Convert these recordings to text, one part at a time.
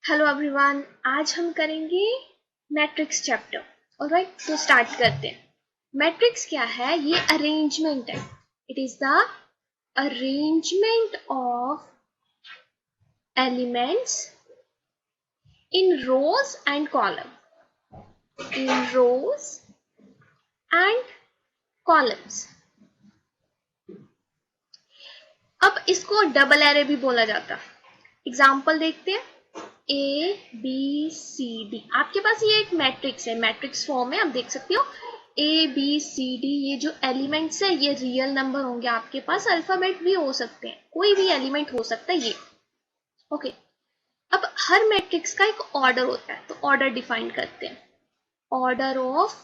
Hello everyone, आज हम करेंगे मैट्रिक्स चैप्टर। ऑलराइट, तो स्टार्ट करते हैं। मैट्रिक्स क्या है? ये अरेंजमेंट है। It is the arrangement of elements in rows and column, in rows and columns. अब इसको डबल एरे भी बोला जाता है। एग्जाम्पल देखते हैं। ए बी सी डी, आपके पास ये एक मैट्रिक्स है, मैट्रिक्स फॉर्म है, आप देख सकते हो। ए बी सी डी, ये जो एलिमेंट्स है ये रियल नंबर होंगे आपके पास, अल्फाबेट भी हो सकते हैं, कोई भी एलिमेंट हो सकता है ये। ओके, अब हर मैट्रिक्स का एक ऑर्डर होता है, तो ऑर्डर डिफाइन करते हैं। ऑर्डर ऑफ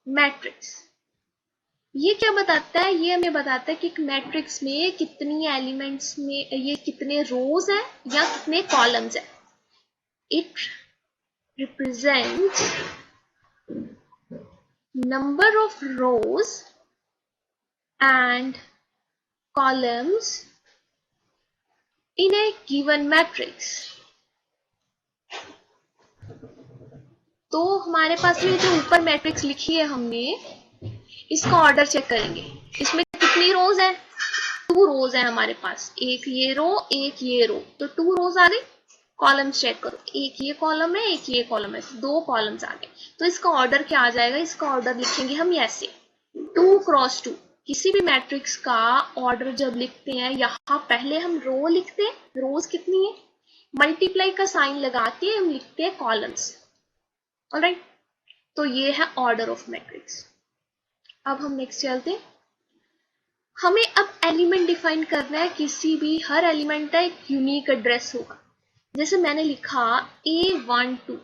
मैट्रिक्स ये क्या बताता है? ये हमें बताता है कि एक मैट्रिक्स में कितनी एलिमेंट्स में ये कितने रोज है या कितने कॉलम्स है। It represents number of rows and columns in a given matrix। तो हमारे पास ये जो ऊपर मैट्रिक्स लिखी है हमने, इसका ऑर्डर चेक करेंगे। इसमें कितनी रोज है? 2 रोज है हमारे पास, एक ये रो एक ये रो, तो 2 रोज आ गई। कॉलम चेक करो, एक ये कॉलम है एक ये कॉलम है, 2 कॉलम्स आ गए। तो इसका ऑर्डर क्या आ जाएगा? इसका ऑर्डर लिखेंगे हम ऐसे 2 क्रॉस 2। किसी भी मैट्रिक्स का ऑर्डर जब लिखते हैं, यहाँ पहले हम रो लिखते हैं, रोज कितनी है, मल्टीप्लाई का साइन लगा के हम लिखते हैं कॉलम्स। ऑलराइट, तो ये है ऑर्डर ऑफ मैट्रिक्स। अब हम नेक्स्ट चलते हैं। हमें अब एलिमेंट डिफाइन करना है। किसी भी हर एलिमेंट का एक यूनिक एड्रेस होगा। जैसे मैंने लिखा A12,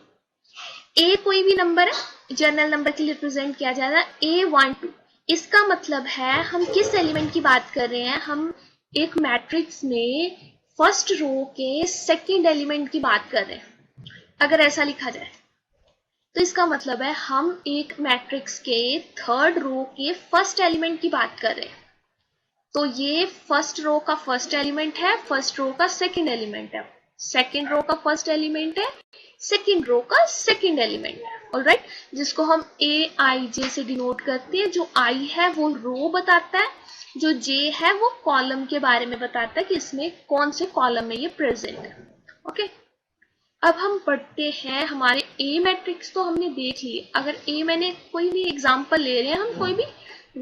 ए कोई भी नंबर है, जनरल नंबर के लिए रिप्रेजेंट किया जाता है A12। इसका मतलब है हम किस एलिमेंट की बात कर रहे हैं? हम एक मैट्रिक्स में फर्स्ट रो के सेकंड एलिमेंट की बात कर रहे हैं। अगर ऐसा लिखा जाए तो इसका मतलब है हम एक मैट्रिक्स के थर्ड रो के फर्स्ट एलिमेंट की बात कर रहे हैं। तो ये फर्स्ट रो का फर्स्ट एलिमेंट है, फर्स्ट रो का सेकंड एलिमेंट है, सेकंड रो का फर्स्ट एलिमेंट है, सेकंड रो का सेकंड एलिमेंट है। ऑलराइट, जिसको हम ए आई जे से डिनोट करते हैं। जो आई है वो रो बताता है, जो जे है वो कॉलम के बारे में बताता है कि इसमें कौन से कॉलम में ये प्रेजेंट है। ओके, अब हम पढ़ते हैं हमारे ए मैट्रिक्स। तो हमने देख लिए, अगर ए मैंने कोई भी एग्जांपल ले रहे हैं हम, कोई भी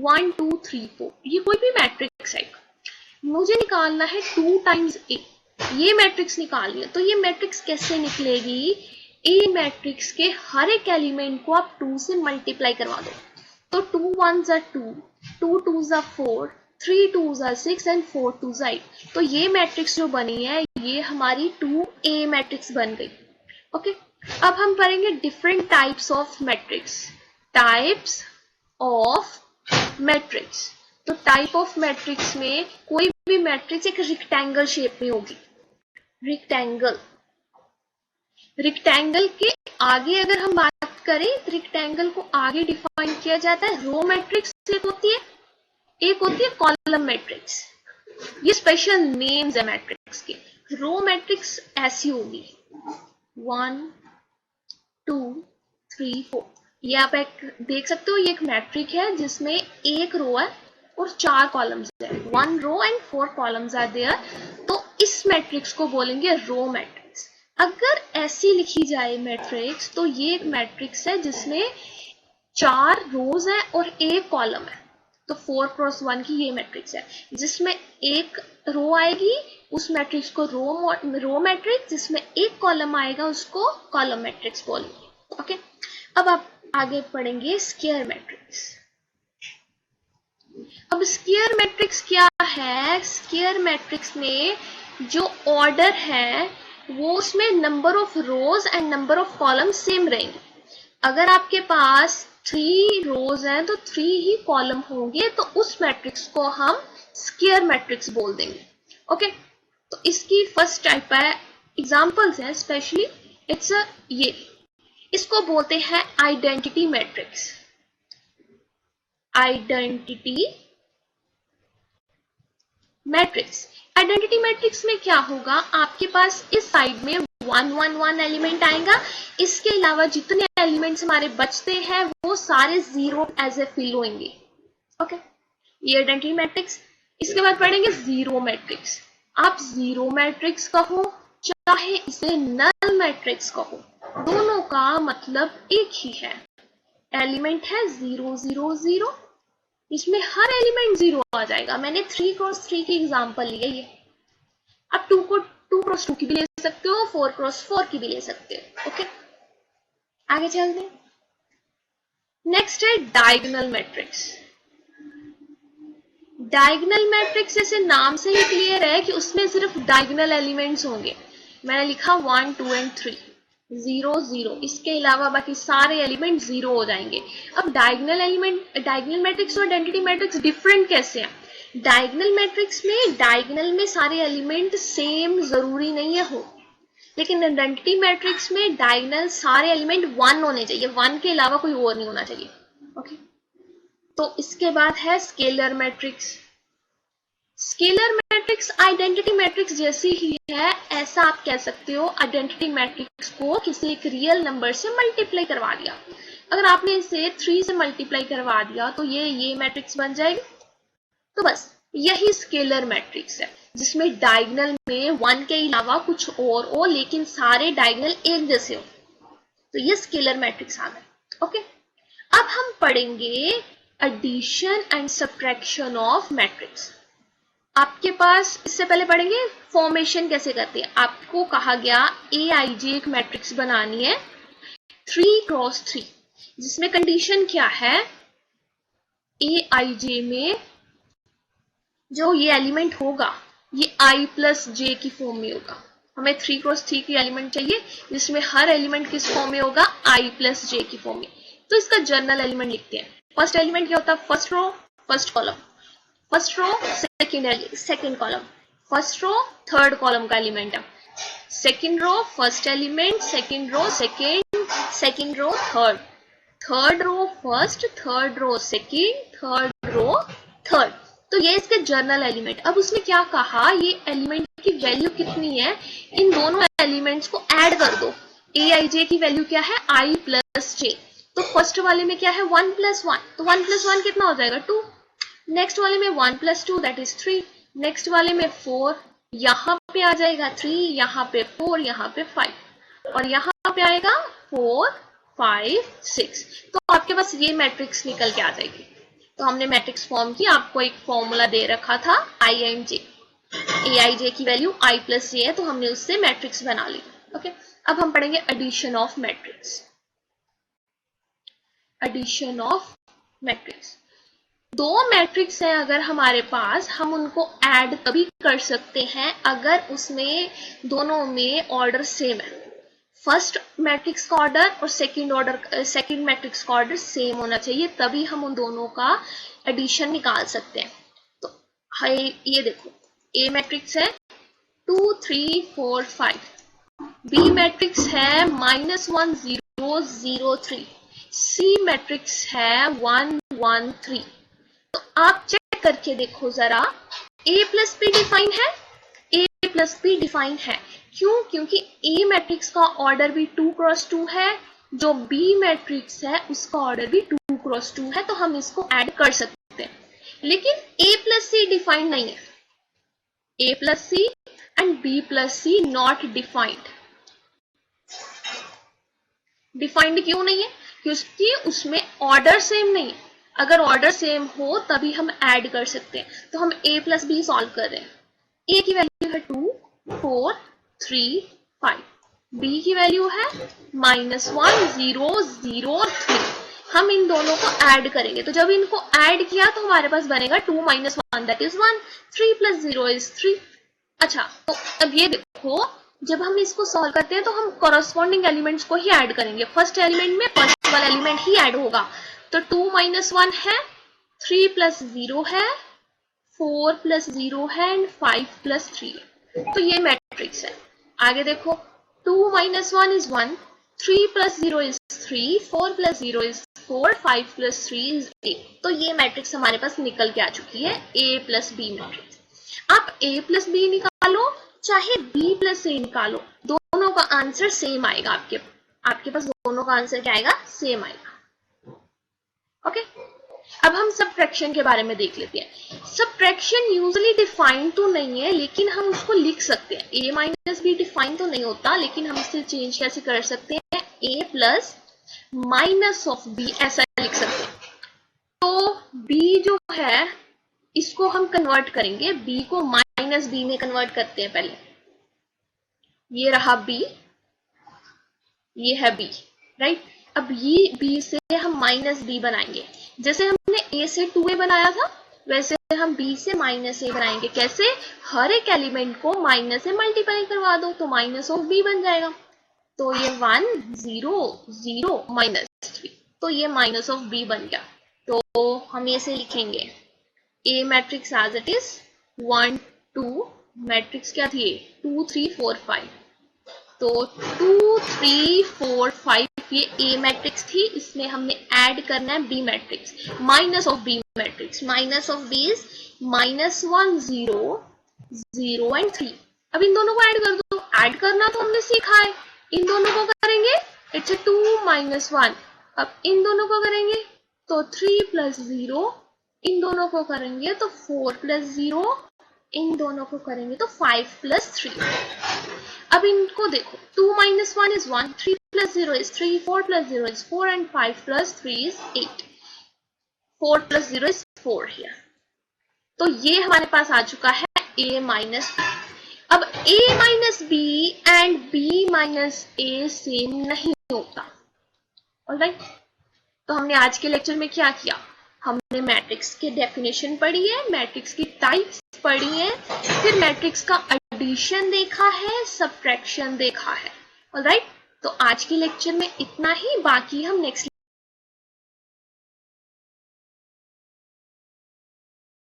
1 2 3 4, ये कोई भी मैट्रिक्स है, मुझे निकालना है 2 टाइम्स ए, ये मैट्रिक्स निकालनी है। तो ये मैट्रिक्स कैसे निकलेगी? ए मैट्रिक्स के हर एक एलिमेंट को आप 2 से मल्टीप्लाई करवा दो। तो 2 1s are 2, 2 2s are 4, 3 2s are 6 and 4 2s are 8। तो ये मैट्रिक्स जो बनी है ये हमारी 2A मैट्रिक्स बन गई। ओके, अब हम पढ़ेंगे different types of matrix. Types of matrix, तो टाइप ऑफ मैट्रिक्स में कोई भी मैट्रिक्स एक रेक्टेंगल शेप में होगी। रेक्टेंगल, रेक्टेंगल के आगे अगर हम बात करें तो रेक्टेंगल को आगे डिफाइन किया जाता है रो मैट्रिक्स एक होती है, एक होती है कॉलम मैट्रिक्स। ये स्पेशल नेम्स है मैट्रिक्स के। रो मैट्रिक्स ऐसी होगी 1 2 3 4। ये आप एक देख सकते हो, ये एक मैट्रिक है जिसमें एक रो है और 4 कॉलम्स है। 1 row and 4 columns are there. तो इस मैट्रिक्स को बोलेंगे रो मैट्रिक्स। अगर ऐसी लिखी जाए मैट्रिक्स, तो ये एक मैट्रिक्स है जिसमें 4 रोज है और एक कॉलम है। तो 4 क्रॉस 1 की ये मैट्रिक्स है, जिसमें एक रो आएगी उस मैट्रिक्स को रो मैट्रिक्स, जिसमें एक कॉलम आएगा उसको कॉलम मैट्रिक्स बोलेंगे। ओके, अब आप आगे पढ़ेंगे स्क्वायर मैट्रिक्स। अब स्क्वायर मैट्रिक्स क्या है? स्क्वायर मैट्रिक्स में जो ऑर्डर है वो उसमें number of rose and number of column same रहेंगे। अगर आपके पास 3 रोज हैं तो 3 ही कॉलम होंगे, तो उस मैट्रिक्स को हम स्क्वायर मैट्रिक्स बोल देंगे। ओके, तो इसकी फर्स्ट टाइप है, एग्जांपल्स हैं स्पेशली, इट्स ये, इसको बोलते हैं identity matrix. Identity matrix. Identity matrix में क्या होगा, आपके पास इस साइड में 1 1 1 एलिमेंट आएगा, इसके अलावा जितने एलिमेंट्स हमारे बचते हैं वो सारे जीरो एज ए फिल होंगे। ओके, ये आइडेंटिटी मैट्रिक्स। इसके बाद पढ़ेंगे जीरो मैट्रिक्स। आप जीरो मैट्रिक्स कहो चाहे इसे नल मैट्रिक्स कहो, दोनों का मतलब एक ही है। एलिमेंट है 0 0 0, इसमें हर एलिमेंट 0 आ जाएगा। मैंने 3 क्रॉस 3 की एग्जांपल ली है ये। आप 2 को 2 क्रॉस 2 की भी ले सकते हो, 4 क्रॉस 4 की भी ले सकते हो। ओके, आगे चलते हैं। नेक्स्ट है डायगोनल मैट्रिक्स। डायगोनल मैट्रिक्स ऐसे नाम से ही क्लियर है कि उसमें सिर्फ डायगोनल एलिमेंट्स होंगे। मैंने लिखा 1 2 एंड 3, 0 0, इसके अलावा बाकी सारे एलिमेंट 0 हो जाएंगे। अब डायगोनल मैट्रिक्स और आइडेंटिटी मैट्रिक्स डिफरेंट कैसे हैं? डायगोनल मैट्रिक्स में डायगोनल में सारे एलिमेंट सेम जरूरी नहीं है हो, लेकिन आइडेंटिटी मैट्रिक्स में डायगोनल सारे एलिमेंट 1 होने चाहिए, 1 के अलावा कोई और नहीं होना चाहिए। ओके, तो इसके बाद है scalar matrix. Scalar matrix identity matrix जैसी ही है, ऐसा आप कह सकते हो। आइडेंटिटी मैट्रिक्स को किसी एक रियल नंबर से मल्टीप्लाई करवा दिया, अगर आपने इसे 3 से मल्टीप्लाई करवा दिया तो ये मैट्रिक्स बन जाएगी। तो बस यही स्केलर मैट्रिक्स है, जिसमें डायगोनल में 1 के अलावा कुछ और हो लेकिन सारे डायगोनल एक जैसे हो, तो ये स्केलर मैट्रिक्स आ गए। ओके, अब हम पढ़ेंगे addition and subtraction of matrix. आपके पास इससे पहले पढ़ेंगे फॉर्मेशन कैसे करते हैं। आपको कहा गया AIJ एक मैट्रिक्स बनानी है 3 क्रॉस 3, जिसमें कंडीशन क्या है, AIJ में जो ये एलिमेंट होगा ये I प्लस J की फॉर्म में होगा। हमें 3 क्रॉस 3 की एलिमेंट चाहिए जिसमें हर एलिमेंट किस फॉर्म में होगा, I प्लस J की फॉर्म में। तो इसका जर्नल एलिमेंट लिखते हैं। फर्स्ट एलिमेंट क्या होता है, first row first column, first row second column, first row third column का एलिमेंट है, second row first element, second row second row third row first, third row second, third row third. तो ये इसके journal element. अब उसने क्या कहा, ये एलिमेंट की वैल्यू कितनी है, इन दोनों एलिमेंट्स को ऐड कर दो। AIJ की वैल्यू क्या है, I प्लस J। तो फर्स्ट वाले में क्या है 1 प्लस 1, तो 1 प्लस 1 कितना हो जाएगा 2। नेक्स्ट वाले में 1 प्लस 2 दैट इज 3, नेक्स्ट वाले में 4, यहाँ पे आ जाएगा 3, यहाँ पे 4, यहाँ पे 5, और यहाँ पे आएगा 4 5 6। तो आपके पास ये मैट्रिक्स निकल के आ जाएगी। तो हमने मैट्रिक्स फॉर्म की, आपको एक फॉर्मूला दे रखा था I एंड J। AIJ की वैल्यू I प्लस J है, तो हमने उससे मैट्रिक्स बना ली। ओके, अब हम पढ़ेंगे addition of matrix. Addition of matrix, दो मैट्रिक्स है अगर हमारे पास, हम उनको ऐड तभी कर सकते हैं अगर उसमें दोनों में ऑर्डर सेम है। फर्स्ट मैट्रिक्स का ऑर्डर और सेकंड मैट्रिक्स का ऑर्डर सेम होना चाहिए, तभी हम उन दोनों का एडिशन निकाल सकते हैं। तो ये देखो, A मैट्रिक्स है 2 3 4 5, B मैट्रिक्स है -1 0 0 3, C मैट्रिक्स है 1 1 3। तो आप चेक करके देखो जरा, A प्लस B डिफाइन है, A प्लस B डिफाइन है। क्यों? क्योंकि A मैट्रिक्स का ऑर्डर भी 2 क्रॉस 2 है, जो B मैट्रिक्स है उसका ऑर्डर भी 2 क्रॉस 2 है, तो हम इसको ऐड कर सकते हैं। लेकिन A प्लस C डिफाइंड नहीं है, A plus C and B plus C not defined. Defined क्यों नहीं है? क्योंकि उसमें ऑर्डर सेम नहीं है। अगर ऑर्डर सेम हो तभी हम ऐड कर सकते हैं। तो हम A प्लस B सॉल्व कर रहे हैं। A की वैल्यू है 2 4 3 5, B की वैल्यू है -1 0 0 3। हम इन दोनों को ऐड करेंगे, तो जब इनको ऐड किया तो हमारे पास बनेगा 2 - 1 दैट इज 1, 3 + 0 इज 3। अच्छा, तो अब ये देखो, जब हम इसको सॉल्व करते हैं तो हम कॉरस्पॉन्डिंग एलिमेंट्स को ही ऐड करेंगे। फर्स्ट एलिमेंट में फर्स्ट वाला एलिमेंट ही ऐड होगा। तो 2 - 1 है, 3 + 0 है, 4 + 0 है एंड 5 + 3 है। तो ये मैट्रिक्स है। आगे देखो, 2 - 1 is 1, 3 + 0 is 3, 4 + 0 is 4, 5 + 3 is 8। तो ये मैट्रिक्स हमारे पास निकल के आ चुकी है, A + B मैट्रिक्स। आप a प्लस बी निकालो चाहे b प्लस a निकालो, दोनों का आंसर सेम आएगा। आपके पास दोनों का आंसर क्या आएगा? सेम आएगा। ओके, अब हम सबट्रैक्शन के बारे में देख लेते हैं। सबट्रैक्शन यूजुअली डिफाइन तो नहीं है, लेकिन हम उसको लिख सकते हैं। a माइनस बी डिफाइन तो नहीं होता, लेकिन हम इसे चेंज कैसे कर सकते हैं? a plus minus of b ऐसा लिख सकते हैं। तो b जो है इसको हम कन्वर्ट करेंगे, b को माइनस b में कन्वर्ट करते हैं पहले। ये रहा b, ये है b, राइट। अब ये b से हम माइनस b बनाएंगे। जैसे हमने a से 2a बनाया था, वैसे हम b से माइनस a बनाएंगे। कैसे? हर एक एलिमेंट को माइनस से मल्टीप्लाई करवा दो तो माइनस ऑफ b बन जाएगा। तो ये 1 0 0 माइनस 3, तो ये माइनस ऑफ b बन गया। तो हम ऐसे लिखेंगे A matrix as it is 1 2, matrix क्या थी? 2 3 4 5। तो 2 3 4 5 ये A मैट्रिक्स थी, इसमें हमने ऐड करना है B matrix, minus of B matrix. Minus of B is -1 0 0 and 3। अब इन दोनों को ऐड कर दो। ऐड करना तो हमने सीखा है, इन दोनों को करेंगे, इट्स 2 -1। अब इन दोनों को करेंगे तो 3 प्लस 0, इन दोनों को करेंगे तो 4 प्लस 0, इन दोनों को करेंगे तो 5 प्लस 3। अब इनको देखो, 2 minus 1 is 1, 3 plus 0 is 3, 4 plus 0 is 4 and 5 plus 3 is 8. 4 plus 0 is 4 here. तो ये हमारे पास आ चुका है a minus b. अब a minus b and b minus a same नहीं होता। ऑलराइट, तो हमने आज के लेक्चर में क्या किया? हमने मैट्रिक्स की डेफिनेशन पढ़ी है, मैट्रिक्स की टाइप्स पढ़ी है, फिर मैट्रिक्स का एडिशन देखा है, सब्ट्रैक्शन देखा है। ऑलराइट, तो आज के लेक्चर में इतना ही, बाकी हम नेक्स्ट